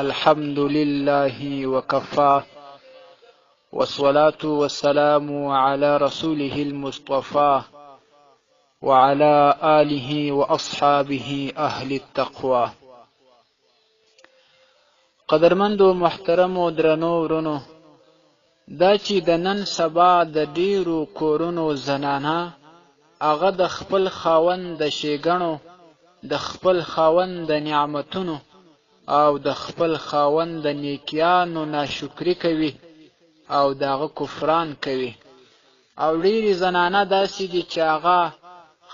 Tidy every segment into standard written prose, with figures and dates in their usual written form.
الحمد لله وكفى والصلاة والسلام على رسوله المصطفى وعلى آله وأصحابه أهل التقوى. قدرمندو محترمو درنو ورونو، دا چې د نن سبا د ډیرو کورونو زنانه هغه د خپل خاوند د ښېګڼو، د خپل خاوند د نعمتونو او د خپل خاوند د نیکیانو ناشکري کوي او د هغه کفران کوي. او ډیرې زنانه داسې دي چې هغه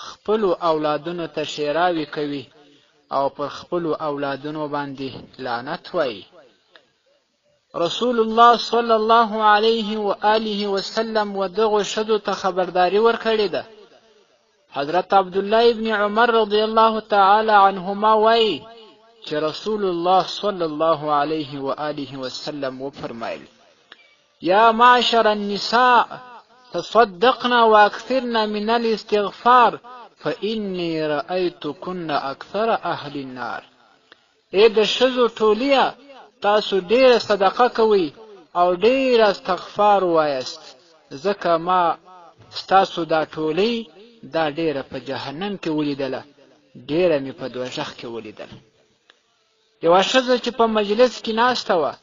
خپلو اولادونو ته ښېراوې کوي او پر خپلو اولادونو باندې لعنت وایي. رسول الله صلی الله علیه و آله وسلم و دغو ښځو ته خبرداری ورکړې ده. حضرت عبدالله ابن عمر رضی الله تعالی عنهما وایي چې رسول الله صلی الله علیه و آله وسلم وفرمایل: یا معشر النساء تصدقن واكثرن من الاستغفار فإني رأيتكن أكثر أهل النار. ای د ښځو ټوليه، تاسو ډیره صدقه کوئ او ډیره استغفار وایست، ځکه ما ستاسو دا ټولۍ دا ډیره په جهنم کې ولیدله، ډیره مې په دوزخ کې ولیدله. یوه ښځه چې په مجلس کې ناسته وه،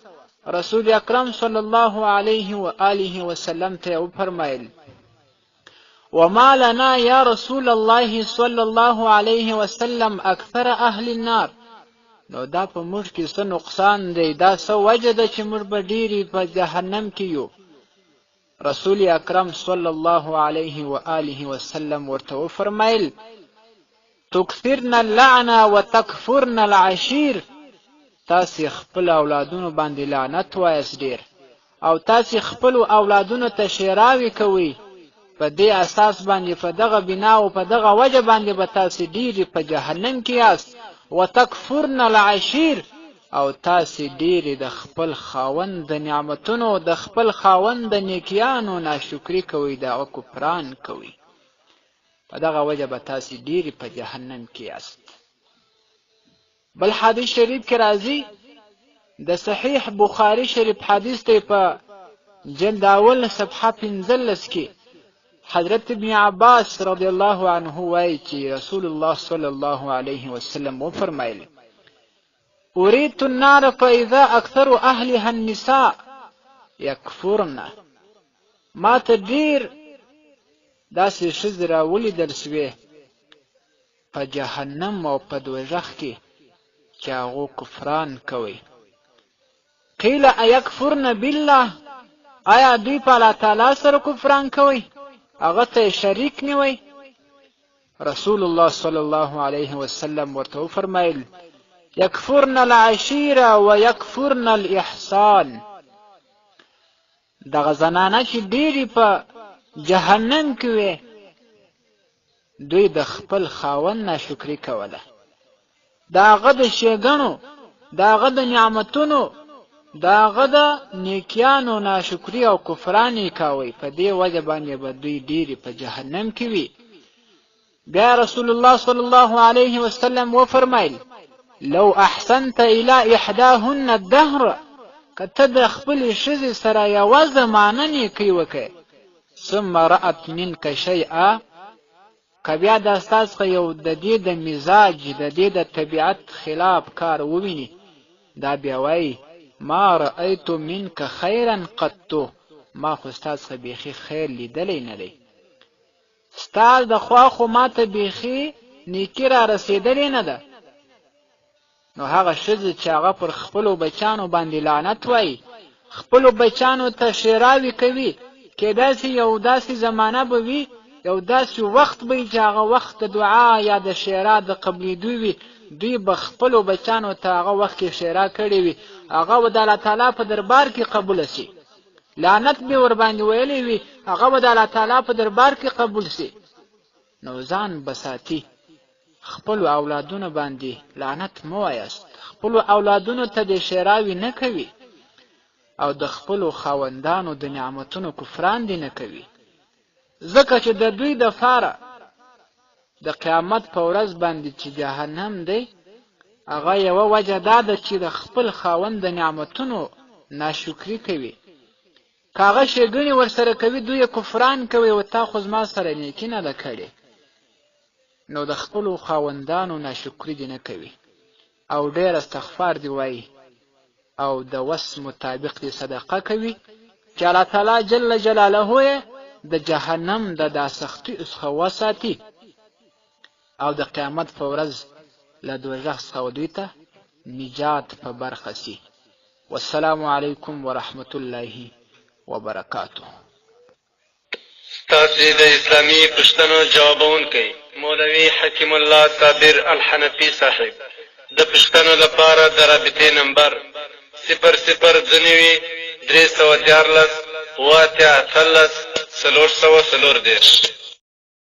رسول اکرم صلی الله علیه و آله وسلم ته یې وفرمایل: وما لنا یا رسول الله صلی الله علیه وسلم اکثر اهل النار. نو دا په موږ کې څه نقصان دی، دا څه وجه ده چې موږ به ډیرې په جهنم کې یو؟ رسول اکرم صلی الله علیه و آله وسلم ورته وفرمایل: تکثرن اللعن وتکفرن العشیر. تاسې خپل اولادونو باندې لعنت وایست ډیر، او تاسې خپلو اولادونو ته ښېراوې کوئ. په دې اساس باندې، په دغه بنا او په دغه وجه باندې به تاسې ډیرې په جهنم کې یاست. وتکفرن العشیر، او تاسې ډیرې د خپل خاوند د نعمتونو، د خپل خاوند د نیکیانو ناشکري کوئ، د هغه کفران کوئ. په دغه وجه به تاسې ډیرې په جهنم کې یاست. بل حدیث شریف کې راځي، د صحیح بخاري شریف حدیث دی، په جلد اول صفحه 15 کې حضرت ابن عباس رضی الله عنه وایي چې رسول الله صلی الله علیه وسلم وفرمایل: اریدت النار فاذا اکثر اهلها النساء یکفرن. ما ته ډیر داسې ښځې راولیدل سوې په جهنم او په دوزخ کې چې هغو کفران کوي. قیل ایکفرن بالله، آیا دوی په الله تعالی سره کفران کوي، هغه ته شریک نیوي؟ رسول الله صلی الله علیه وسلم ورته وفرمایل: یکفرن العشیر و یکفرن الاحسان. دغه زنانه چې ډیرې په جهنم کې وي، دوی د خپل خاوند ناشکري کوله، د هغه د ښېګڼو، د هغه د نعمتونو، د هغه د نیکیانو ناشکري او کفران یې کوئ. په دې وجه باندې به دوی ډیرې په جهنم کې وي. بیا رسول الله صلی الله علیه وسلم وفرمایل: لو احسنت الی احداهن الدهر. که ته د خپلې ښځې سره یوه زمانه نیکي وکړې، ثم رأت منک شیئا، که بیا دا ستا څخه یو د دې د مزاج، د دې د طبیعت خلاف کار وویني، دا بیا وایي: ما رأیت منک خیرا قط. ما خو ستا څخه بیخي خیر لیدلی نه دی، ستا د خوا خو ما ته بیخي نیکي را رسېدلې نه ده. نو هغه ښځې چې هغه پر خپلو بچیانو باندې لعنت وایي، خپلو بچیانو ته ښېراوې کوي، کیدای شي یو داسې زمانه به وي، یو داسې وخت به وي چې هغه وخت د دعا یا د ښېرا د قبلېدو وي، دوی به خپلو بچیانو ته هغه وخت کې ښېرا کړې وي، هغه به د الله تعالی په دربار کې قبوله سي. لعنت به ورباندې ویلی وي، هغه به د الله تعالی په دربار کې قبول سي. نو ځان بساتي، خپلو اولادونو باندې لعنت مه وایاست، خپلو اولادونو ته دې ښېراوې نه کوي، او د خپلو خاوندانو د نعمتونو کفران دې نه کوي، ځکه چې د دوی دپاره د قیامت په ورځ باندې چې جهنم دی، هغه یوه وجه دا ده چې د خپل خاوند د نعمتونو ناشکري کوي. که هغه ښېګڼې ورسره کوي دوی یې کفران کوي او تا خو زما سره نیکي نه ده کړې، نو د خپلو خاوندانو ناشکري دې نه کوي او ډېر استغفار دې وایي او د وس مطابق دې صدقه کوي چې الله تعالی جل جلاله یې د جهنم د دا سختیو څخه وساتي او د قیامت په ورځ له دوزخ څخه دوی ته نجات په برخه سي. والسلام علیکم ورحمة الله وبرکاته. ستاسې د اسلامي پوښتنو جوابونکی مولوي حکیم الله صابر الحنفي صاحب. د پوښتنو لپاره د رابطې نمبر 00 314 8 18 434.